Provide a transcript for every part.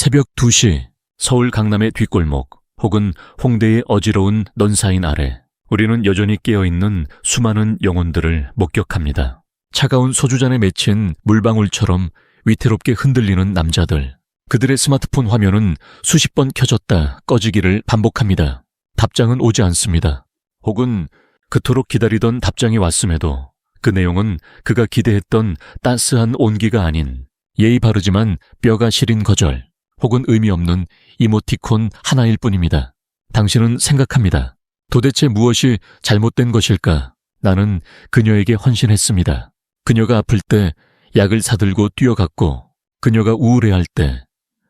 새벽 2시 서울 강남의 뒷골목 혹은 홍대의 어지러운 넌사인 아래 우리는 여전히 깨어있는 수많은 영혼들을 목격합니다. 차가운 소주잔에 맺힌 물방울처럼 위태롭게 흔들리는 남자들. 그들의 스마트폰 화면은 수십 번 켜졌다 꺼지기를 반복합니다. 답장은 오지 않습니다. 혹은 그토록 기다리던 답장이 왔음에도 그 내용은 그가 기대했던 따스한 온기가 아닌 예의 바르지만 뼈가 시린 거절 혹은 의미 없는 이모티콘 하나일 뿐입니다. 당신은 생각합니다. 도대체 무엇이 잘못된 것일까? 나는 그녀에게 헌신했습니다. 그녀가 아플 때 약을 사들고 뛰어갔고 그녀가 우울해할 때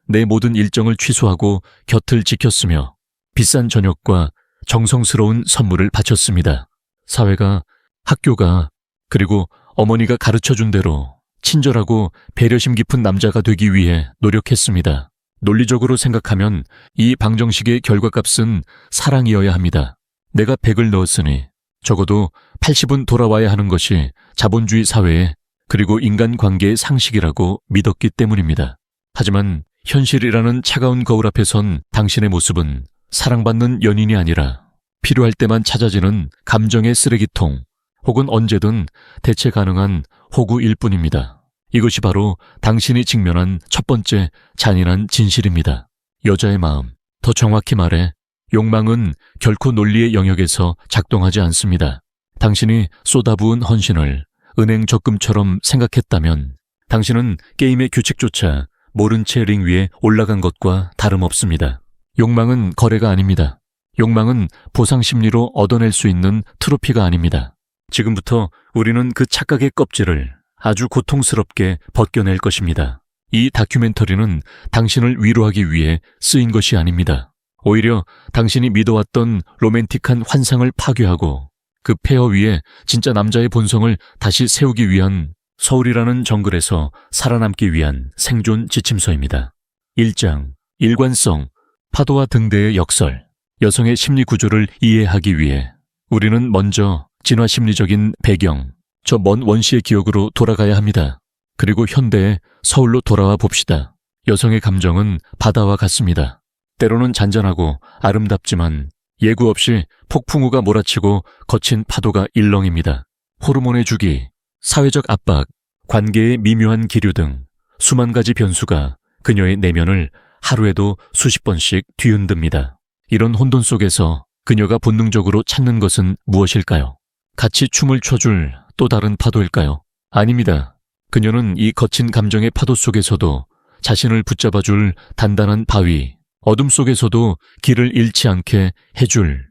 내 모든 일정을 취소하고 곁을 지켰으며 비싼 저녁과 정성스러운 선물을 바쳤습니다. 사회가, 학교가, 그리고 어머니가 가르쳐준 대로 친절하고 배려심 깊은 남자가 되기 위해 노력했습니다. 논리적으로 생각하면 이 방정식의 결과값은 사랑이어야 합니다. 내가 100을 넣었으니 적어도 80은 돌아와야 하는 것이 자본주의 사회에 그리고 인간관계의 상식이라고 믿었기 때문입니다. 하지만 현실이라는 차가운 거울 앞에 선 당신의 모습은 사랑받는 연인이 아니라 필요할 때만 찾아지는 감정의 쓰레기통 혹은 언제든 대체 가능한 호구일 뿐입니다. 이것이 바로 당신이 직면한 첫 번째 잔인한 진실입니다. 여자의 마음, 더 정확히 말해 욕망은 결코 논리의 영역에서 작동하지 않습니다. 당신이 쏟아부은 헌신을 은행 적금처럼 생각했다면 당신은 게임의 규칙조차 모른 채 링 위에 올라간 것과 다름없습니다. 욕망은 거래가 아닙니다. 욕망은 보상 심리로 얻어낼 수 있는 트로피가 아닙니다. 지금부터 우리는 그 착각의 껍질을 아주 고통스럽게 벗겨낼 것입니다. 이 다큐멘터리는 당신을 위로하기 위해 쓰인 것이 아닙니다. 오히려 당신이 믿어왔던 로맨틱한 환상을 파괴하고 그 폐허 위에 진짜 남자의 본성을 다시 세우기 위한 서울이라는 정글에서 살아남기 위한 생존 지침서입니다. 1장, 일관성, 파도와 등대의 역설. 여성의 심리 구조를 이해하기 위해 우리는 먼저 진화 심리적인 배경, 저 먼 원시의 기억으로 돌아가야 합니다. 그리고 현대의 서울로 돌아와 봅시다. 여성의 감정은 바다와 같습니다. 때로는 잔잔하고 아름답지만 예고 없이 폭풍우가 몰아치고 거친 파도가 일렁입니다. 호르몬의 주기, 사회적 압박, 관계의 미묘한 기류 등 수만 가지 변수가 그녀의 내면을 하루에도 수십 번씩 뒤흔듭니다. 이런 혼돈 속에서 그녀가 본능적으로 찾는 것은 무엇일까요? 같이 춤을 춰줄 또 다른 파도일까요? 아닙니다. 그녀는 이 거친 감정의 파도 속에서도 자신을 붙잡아줄 단단한 바위, 어둠 속에서도 길을 잃지 않게 해줄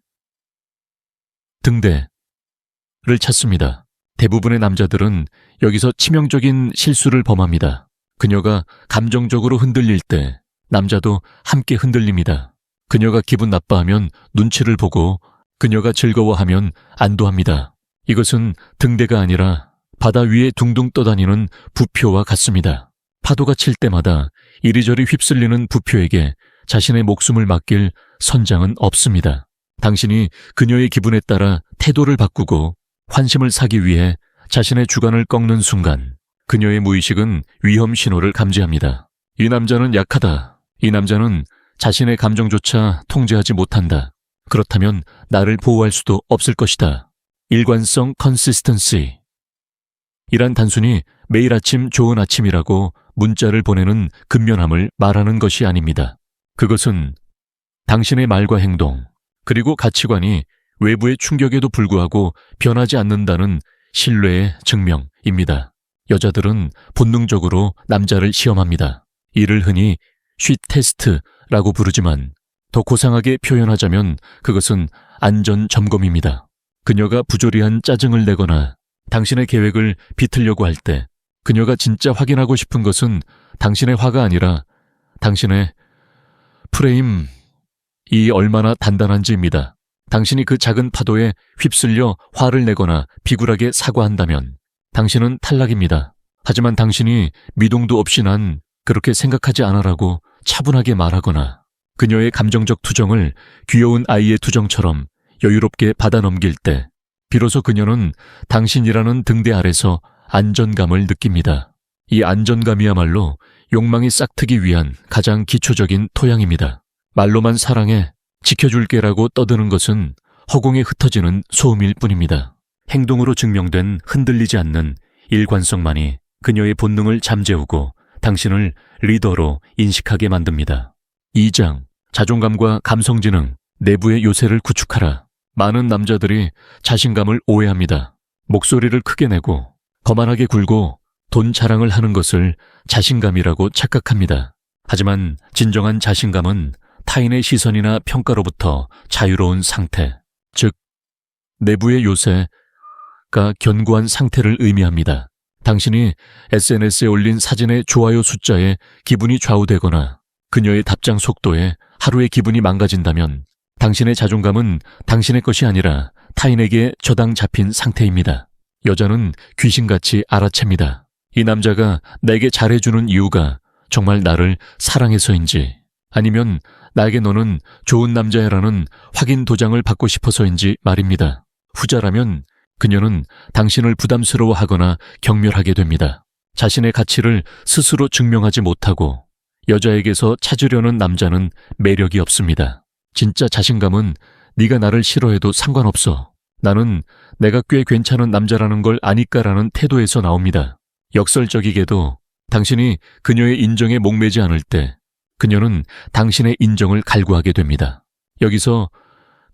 등대를 찾습니다. 대부분의 남자들은 여기서 치명적인 실수를 범합니다. 그녀가 감정적으로 흔들릴 때 남자도 함께 흔들립니다. 그녀가 기분 나빠하면 눈치를 보고 그녀가 즐거워하면 안도합니다. 이것은 등대가 아니라 바다 위에 둥둥 떠다니는 부표와 같습니다. 파도가 칠 때마다 이리저리 휩쓸리는 부표에게 자신의 목숨을 맡길 선장은 없습니다. 당신이 그녀의 기분에 따라 태도를 바꾸고 환심을 사기 위해 자신의 주관을 꺾는 순간 그녀의 무의식은 위험 신호를 감지합니다. 이 남자는 약하다. 이 남자는 자신의 감정조차 통제하지 못한다. 그렇다면 나를 보호할 수도 없을 것이다. 일관성 컨시스턴시. 이란 단순히 매일 아침 좋은 아침이라고 문자를 보내는 근면함을 말하는 것이 아닙니다. 그것은 당신의 말과 행동, 그리고 가치관이 외부의 충격에도 불구하고 변하지 않는다는 신뢰의 증명입니다. 여자들은 본능적으로 남자를 시험합니다. 이를 흔히 쉿 테스트라고 부르지만 더 고상하게 표현하자면 그것은 안전 점검입니다. 그녀가 부조리한 짜증을 내거나 당신의 계획을 비틀려고 할 때 그녀가 진짜 확인하고 싶은 것은 당신의 화가 아니라 당신의 프레임이 얼마나 단단한지입니다. 당신이 그 작은 파도에 휩쓸려 화를 내거나 비굴하게 사과한다면 당신은 탈락입니다. 하지만 당신이 미동도 없이 난 그렇게 생각하지 않아라고 차분하게 말하거나 그녀의 감정적 투정을 귀여운 아이의 투정처럼 여유롭게 받아넘길 때 비로소 그녀는 당신이라는 등대 아래서 안전감을 느낍니다. 이 안전감이야말로 욕망이 싹트기 위한 가장 기초적인 토양입니다. 말로만 사랑해, 지켜줄게라고 떠드는 것은 허공에 흩어지는 소음일 뿐입니다. 행동으로 증명된 흔들리지 않는 일관성만이 그녀의 본능을 잠재우고 당신을 리더로 인식하게 만듭니다. 2장, 자존감과 감성지능, 내부의 요새를 구축하라. 많은 남자들이 자신감을 오해합니다. 목소리를 크게 내고 거만하게 굴고 돈 자랑을 하는 것을 자신감이라고 착각합니다. 하지만 진정한 자신감은 타인의 시선이나 평가로부터 자유로운 상태, 즉 내부의 요새가 견고한 상태를 의미합니다. 당신이 SNS에 올린 사진의 좋아요 숫자에 기분이 좌우되거나 그녀의 답장 속도에 하루의 기분이 망가진다면 당신의 자존감은 당신의 것이 아니라 타인에게 저당 잡힌 상태입니다. 여자는 귀신같이 알아챕니다. 이 남자가 내게 잘해주는 이유가 정말 나를 사랑해서인지 아니면 나에게 너는 좋은 남자야라는 확인 도장을 받고 싶어서인지 말입니다. 후자라면 그녀는 당신을 부담스러워하거나 경멸하게 됩니다. 자신의 가치를 스스로 증명하지 못하고 여자에게서 찾으려는 남자는 매력이 없습니다. 진짜 자신감은 네가 나를 싫어해도 상관없어. 나는 내가 꽤 괜찮은 남자라는 걸 아니까라는 태도에서 나옵니다. 역설적이게도 당신이 그녀의 인정에 목매지 않을 때 그녀는 당신의 인정을 갈구하게 됩니다. 여기서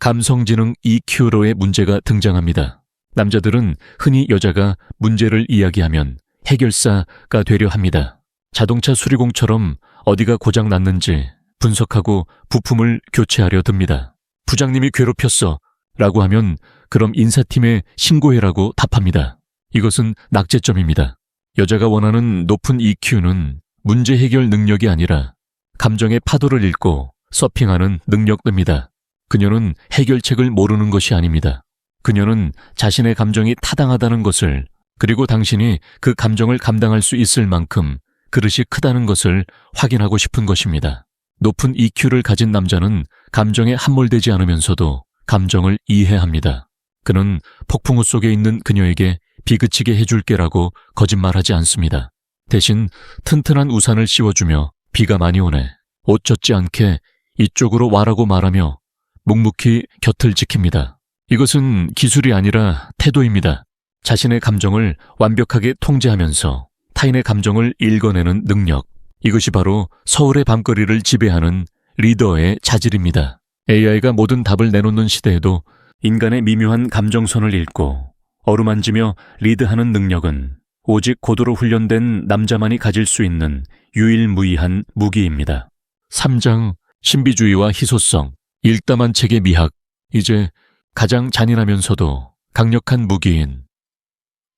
감성지능 EQ로의 문제가 등장합니다. 남자들은 흔히 여자가 문제를 이야기하면 해결사가 되려 합니다. 자동차 수리공처럼 어디가 고장 났는지 분석하고 부품을 교체하려 듭니다. 부장님이 괴롭혔어 라고 하면 그럼 인사팀에 신고해라고 답합니다. 이것은 낙제점입니다. 여자가 원하는 높은 EQ는 문제 해결 능력이 아니라 감정의 파도를 읽고 서핑하는 능력입니다. 그녀는 해결책을 모르는 것이 아닙니다. 그녀는 자신의 감정이 타당하다는 것을, 그리고 당신이 그 감정을 감당할 수 있을 만큼 그릇이 크다는 것을 확인하고 싶은 것입니다. 높은 EQ를 가진 남자는 감정에 함몰되지 않으면서도 감정을 이해합니다. 그는 폭풍우 속에 있는 그녀에게 비그치게 해줄게라고 거짓말하지 않습니다. 대신 튼튼한 우산을 씌워주며 비가 많이 오네, 옷 젖지 않게 이쪽으로 와라고 말하며 묵묵히 곁을 지킵니다. 이것은 기술이 아니라 태도입니다. 자신의 감정을 완벽하게 통제하면서 타인의 감정을 읽어내는 능력. 이것이 바로 서울의 밤거리를 지배하는 리더의 자질입니다. AI가 모든 답을 내놓는 시대에도 인간의 미묘한 감정선을 읽고 어루만지며 리드하는 능력은 오직 고도로 훈련된 남자만이 가질 수 있는 유일무이한 무기입니다. 3장, 신비주의와 희소성, 일담한 책의 미학. 이제 가장 잔인하면서도 강력한 무기인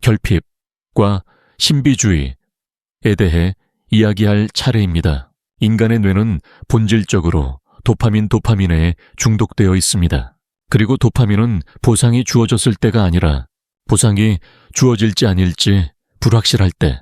결핍과 신비주의에 대해 이야기할 차례입니다. 인간의 뇌는 본질적으로 도파민에 중독되어 있습니다. 그리고 도파민은 보상이 주어졌을 때가 아니라 보상이 주어질지 아닐지 불확실할 때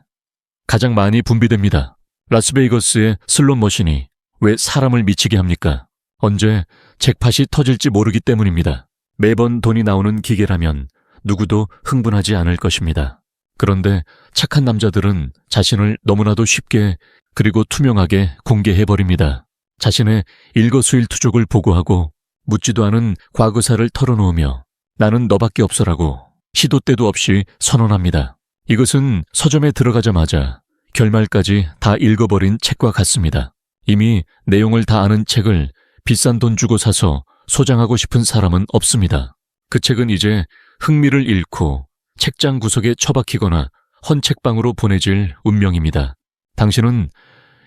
가장 많이 분비됩니다. 라스베이거스의 슬롯머신이 왜 사람을 미치게 합니까? 언제 잭팟이 터질지 모르기 때문입니다. 매번 돈이 나오는 기계라면 누구도 흥분하지 않을 것입니다. 그런데 착한 남자들은 자신을 너무나도 쉽게 그리고 투명하게 공개해버립니다. 자신의 일거수일투족을 보고하고 묻지도 않은 과거사를 털어놓으며 나는 너밖에 없어라고 시도 때도 없이 선언합니다. 이것은 서점에 들어가자마자 결말까지 다 읽어버린 책과 같습니다. 이미 내용을 다 아는 책을 비싼 돈 주고 사서 소장하고 싶은 사람은 없습니다. 그 책은 이제 흥미를 잃고 책장 구석에 처박히거나 헌책방으로 보내질 운명입니다. 당신은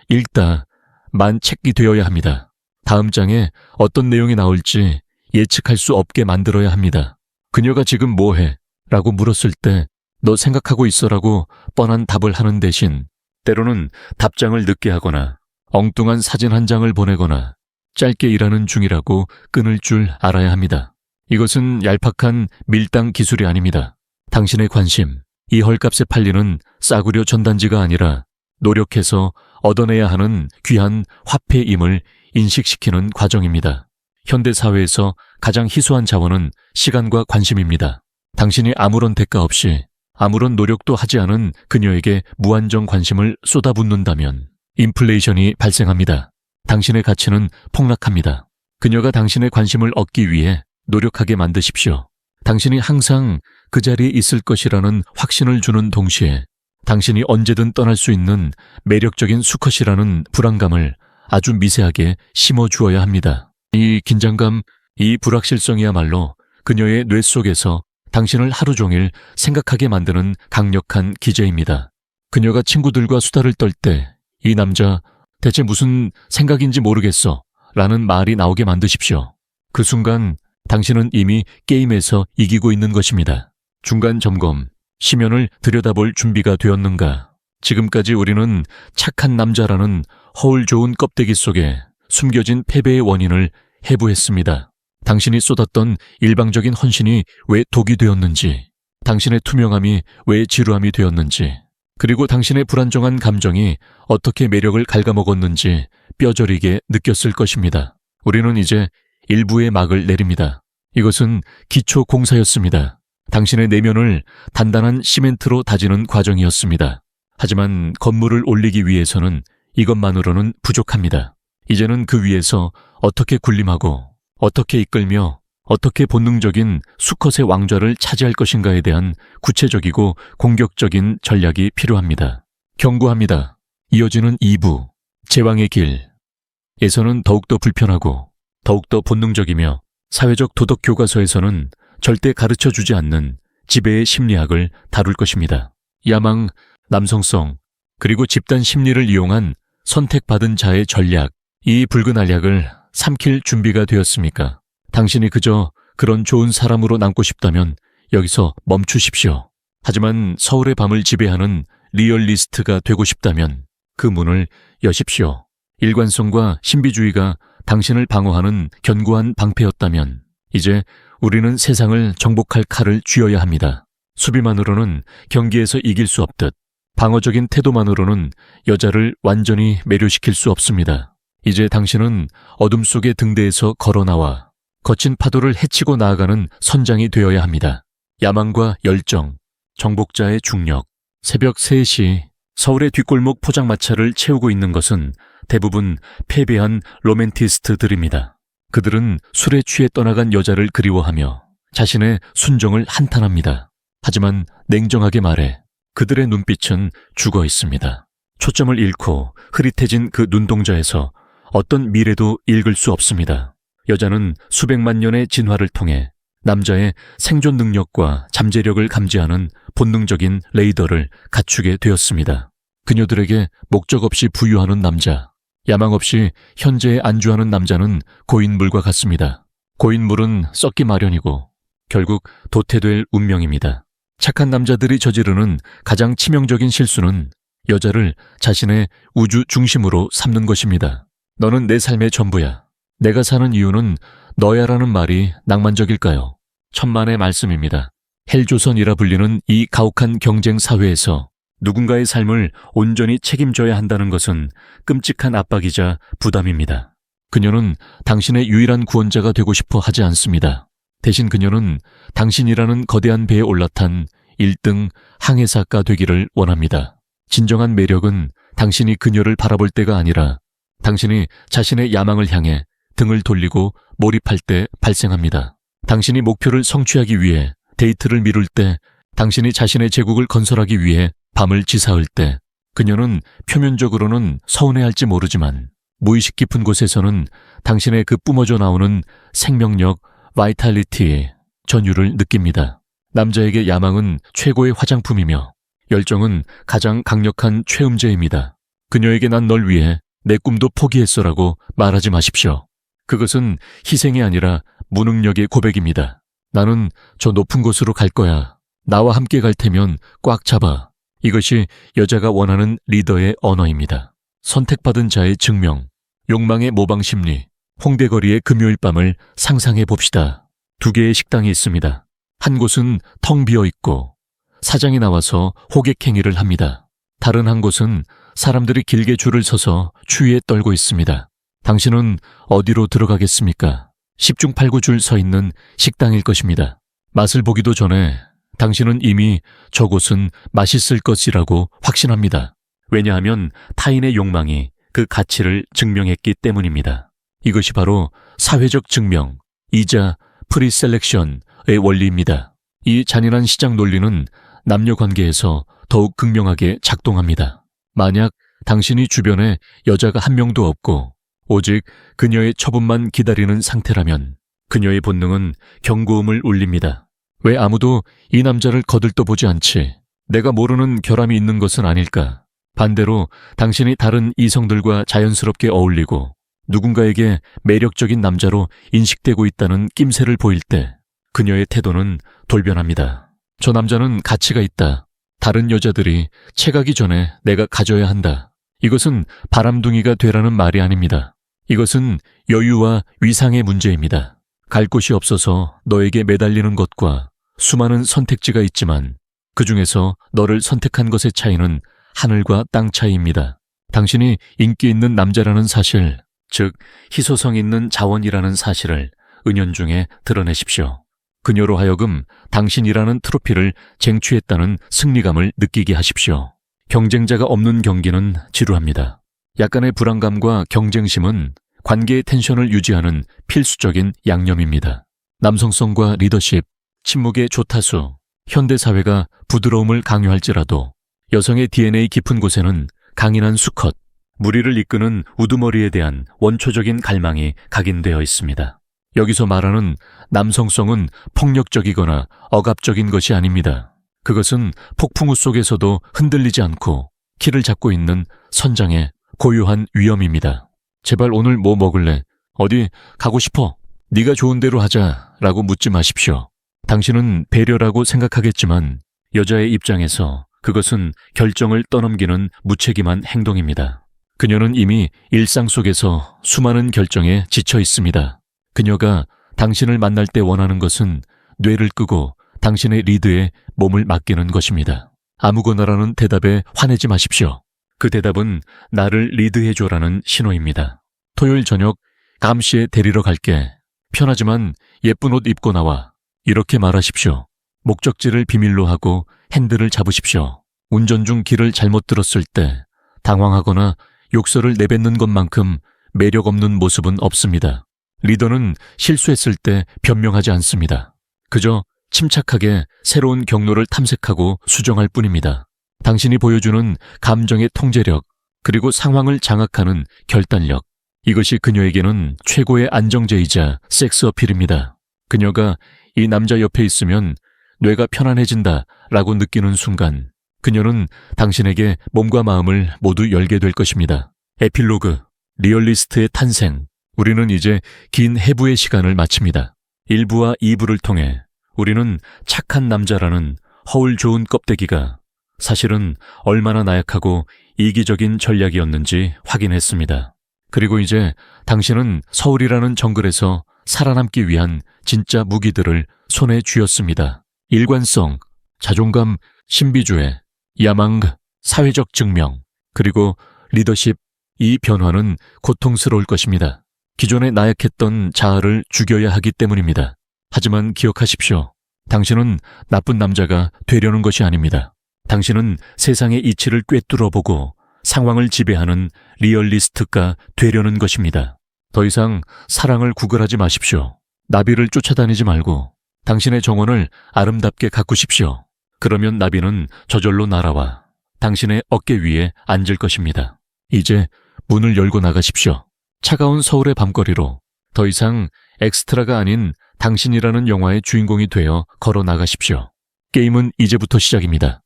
읽다 만 책이 되어야 합니다. 다음 장에 어떤 내용이 나올지 예측할 수 없게 만들어야 합니다. 그녀가 지금 뭐해? 라고 물었을 때 너 생각하고 있어라고 뻔한 답을 하는 대신 때로는 답장을 늦게 하거나 엉뚱한 사진 한 장을 보내거나 짧게 일하는 중이라고 끊을 줄 알아야 합니다. 이것은 얄팍한 밀당 기술이 아닙니다. 당신의 관심, 이 헐값에 팔리는 싸구려 전단지가 아니라 노력해서 얻어내야 하는 귀한 화폐임을 인식시키는 과정입니다. 현대사회에서 가장 희소한 자원은 시간과 관심입니다. 당신이 아무런 대가 없이 아무런 노력도 하지 않은 그녀에게 무한정 관심을 쏟아붓는다면 인플레이션이 발생합니다. 당신의 가치는 폭락합니다. 그녀가 당신의 관심을 얻기 위해 노력하게 만드십시오. 당신이 항상 그 자리에 있을 것이라는 확신을 주는 동시에 당신이 언제든 떠날 수 있는 매력적인 수컷이라는 불안감을 아주 미세하게 심어주어야 합니다. 이 긴장감, 이 불확실성이야말로 그녀의 뇌 속에서 당신을 하루 종일 생각하게 만드는 강력한 기제입니다. 그녀가 친구들과 수다를 떨 때 이 남자 대체 무슨 생각인지 모르겠어 라는 말이 나오게 만드십시오. 그 순간 당신은 이미 게임에서 이기고 있는 것입니다. 중간 점검, 심연을 들여다볼 준비가 되었는가? 지금까지 우리는 착한 남자라는 허울 좋은 껍데기 속에 숨겨진 패배의 원인을 해부했습니다. 당신이 쏟았던 일방적인 헌신이 왜 독이 되었는지, 당신의 투명함이 왜 지루함이 되었는지, 그리고 당신의 불안정한 감정이 어떻게 매력을 갉아먹었는지 뼈저리게 느꼈을 것입니다. 우리는 이제 일부의 막을 내립니다. 이것은 기초 공사였습니다. 당신의 내면을 단단한 시멘트로 다지는 과정이었습니다. 하지만 건물을 올리기 위해서는 이것만으로는 부족합니다. 이제는 그 위에서 어떻게 군림하고 어떻게 이끌며 어떻게 본능적인 수컷의 왕좌를 차지할 것인가에 대한 구체적이고 공격적인 전략이 필요합니다. 경고합니다. 이어지는 2부, 제왕의 길에서는 더욱더 불편하고 더욱더 본능적이며 사회적 도덕 교과서에서는 절대 가르쳐주지 않는 지배의 심리학을 다룰 것입니다. 야망, 남성성, 그리고 집단 심리를 이용한 선택받은 자의 전략, 이 붉은 알약을 삼킬 준비가 되었습니까? 당신이 그저 그런 좋은 사람으로 남고 싶다면 여기서 멈추십시오. 하지만 서울의 밤을 지배하는 리얼리스트가 되고 싶다면 그 문을 여십시오. 일관성과 신비주의가 당신을 방어하는 견고한 방패였다면 이제 우리는 세상을 정복할 칼을 쥐어야 합니다. 수비만으로는 경기에서 이길 수 없듯 방어적인 태도만으로는 여자를 완전히 매료시킬 수 없습니다. 이제 당신은 어둠 속의 등대에서 걸어나와 거친 파도를 헤치고 나아가는 선장이 되어야 합니다. 야망과 열정, 정복자의 중력. 새벽 3시 서울의 뒷골목 포장마차를 채우고 있는 것은 대부분 패배한 로맨티스트들입니다. 그들은 술에 취해 떠나간 여자를 그리워하며 자신의 순정을 한탄합니다. 하지만 냉정하게 말해 그들의 눈빛은 죽어 있습니다. 초점을 잃고 흐릿해진 그 눈동자에서 어떤 미래도 읽을 수 없습니다. 여자는 수백만 년의 진화를 통해 남자의 생존 능력과 잠재력을 감지하는 본능적인 레이더를 갖추게 되었습니다. 그녀들에게 목적 없이 부유하는 남자, 야망 없이 현재에 안주하는 남자는 고인물과 같습니다. 고인물은 썩기 마련이고 결국 도태될 운명입니다. 착한 남자들이 저지르는 가장 치명적인 실수는 여자를 자신의 우주 중심으로 삼는 것입니다. 너는 내 삶의 전부야. 내가 사는 이유는 너야라는 말이 낭만적일까요? 천만의 말씀입니다. 헬조선이라 불리는 이 가혹한 경쟁 사회에서 누군가의 삶을 온전히 책임져야 한다는 것은 끔찍한 압박이자 부담입니다. 그녀는 당신의 유일한 구원자가 되고 싶어 하지 않습니다. 대신 그녀는 당신이라는 거대한 배에 올라탄 1등 항해사가 되기를 원합니다. 진정한 매력은 당신이 그녀를 바라볼 때가 아니라 당신이 자신의 야망을 향해 등을 돌리고 몰입할 때 발생합니다. 당신이 목표를 성취하기 위해 데이트를 미룰 때, 당신이 자신의 제국을 건설하기 위해 밤을 지사할 때, 그녀는 표면적으로는 서운해할지 모르지만 무의식 깊은 곳에서는 당신의 그 뿜어져 나오는 생명력, 바이탈리티의 전율을 느낍니다. 남자에게 야망은 최고의 화장품이며 열정은 가장 강력한 최음제입니다. 그녀에게 난 널 위해 내 꿈도 포기했어라고 말하지 마십시오. 그것은 희생이 아니라 무능력의 고백입니다. 나는 저 높은 곳으로 갈 거야. 나와 함께 갈 테면 꽉 잡아. 이것이 여자가 원하는 리더의 언어입니다. 선택받은 자의 증명, 욕망의 모방심리. 홍대거리의 금요일 밤을 상상해 봅시다. 2개의 식당이 있습니다. 한 곳은 텅 비어 있고 사장이 나와서 호객행위를 합니다. 다른 한 곳은 사람들이 길게 줄을 서서 추위에 떨고 있습니다. 당신은 어디로 들어가겠습니까? 10중 8구 줄 서 있는 식당일 것입니다. 맛을 보기도 전에 당신은 이미 저곳은 맛있을 것이라고 확신합니다. 왜냐하면 타인의 욕망이 그 가치를 증명했기 때문입니다. 이것이 바로 사회적 증명이자 프리셀렉션의 원리입니다. 이 잔인한 시장 논리는 남녀 관계에서 더욱 극명하게 작동합니다. 만약 당신이 주변에 여자가 한 명도 없고 오직 그녀의 처분만 기다리는 상태라면 그녀의 본능은 경고음을 울립니다. 왜 아무도 이 남자를 거들떠보지 않지? 내가 모르는 결함이 있는 것은 아닐까? 반대로 당신이 다른 이성들과 자연스럽게 어울리고 누군가에게 매력적인 남자로 인식되고 있다는 낌새를 보일 때 그녀의 태도는 돌변합니다. 저 남자는 가치가 있다. 다른 여자들이 채가기 전에 내가 가져야 한다. 이것은 바람둥이가 되라는 말이 아닙니다. 이것은 여유와 위상의 문제입니다. 갈 곳이 없어서 너에게 매달리는 것과 수많은 선택지가 있지만 그 중에서 너를 선택한 것의 차이는 하늘과 땅 차이입니다. 당신이 인기 있는 남자라는 사실, 즉 희소성 있는 자원이라는 사실을 은연중에 드러내십시오. 그녀로 하여금 당신이라는 트로피를 쟁취했다는 승리감을 느끼게 하십시오. 경쟁자가 없는 경기는 지루합니다. 약간의 불안감과 경쟁심은 관계의 텐션을 유지하는 필수적인 양념입니다. 남성성과 리더십, 침묵의 조타수, 현대사회가 부드러움을 강요할지라도 여성의 DNA 깊은 곳에는 강인한 수컷, 무리를 이끄는 우두머리에 대한 원초적인 갈망이 각인되어 있습니다. 여기서 말하는 남성성은 폭력적이거나 억압적인 것이 아닙니다. 그것은 폭풍우 속에서도 흔들리지 않고 키를 잡고 있는 선장의 고유한 위엄입니다. 제발 오늘 뭐 먹을래? 어디 가고 싶어? 네가 좋은 대로 하자 라고 묻지 마십시오. 당신은 배려라고 생각하겠지만 여자의 입장에서 그것은 결정을 떠넘기는 무책임한 행동입니다. 그녀는 이미 일상 속에서 수많은 결정에 지쳐 있습니다. 그녀가 당신을 만날 때 원하는 것은 뇌를 끄고 당신의 리드에 몸을 맡기는 것입니다. 아무거나라는 대답에 화내지 마십시오. 그 대답은 나를 리드해줘라는 신호입니다. 토요일 저녁 감시에 데리러 갈게. 편하지만 예쁜 옷 입고 나와. 이렇게 말하십시오. 목적지를 비밀로 하고 핸들을 잡으십시오. 운전 중 길을 잘못 들었을 때 당황하거나 욕설을 내뱉는 것만큼 매력 없는 모습은 없습니다. 리더는 실수했을 때 변명하지 않습니다. 그저 침착하게 새로운 경로를 탐색하고 수정할 뿐입니다. 당신이 보여주는 감정의 통제력, 그리고 상황을 장악하는 결단력, 이것이 그녀에게는 최고의 안정제이자 섹스 어필입니다. 그녀가 이 남자 옆에 있으면 뇌가 편안해진다 라고 느끼는 순간 그녀는 당신에게 몸과 마음을 모두 열게 될 것입니다. 에필로그, 리얼리스트의 탄생. 우리는 이제 긴 해부의 시간을 마칩니다. 1부와 2부를 통해 우리는 착한 남자라는 허울 좋은 껍데기가 사실은 얼마나 나약하고 이기적인 전략이었는지 확인했습니다. 그리고 이제 당신은 서울이라는 정글에서 살아남기 위한 진짜 무기들을 손에 쥐었습니다. 일관성, 자존감, 신비주의, 야망, 사회적 증명, 그리고 리더십. 이 변화는 고통스러울 것입니다. 기존에 나약했던 자아를 죽여야 하기 때문입니다. 하지만 기억하십시오. 당신은 나쁜 남자가 되려는 것이 아닙니다. 당신은 세상의 이치를 꿰뚫어보고 상황을 지배하는 리얼리스트가 되려는 것입니다. 더 이상 사랑을 구걸하지 마십시오. 나비를 쫓아다니지 말고 당신의 정원을 아름답게 가꾸십시오. 그러면 나비는 저절로 날아와 당신의 어깨 위에 앉을 것입니다. 이제 문을 열고 나가십시오. 차가운 서울의 밤거리로 더 이상 엑스트라가 아닌 당신이라는 영화의 주인공이 되어 걸어 나가십시오. 게임은 이제부터 시작입니다.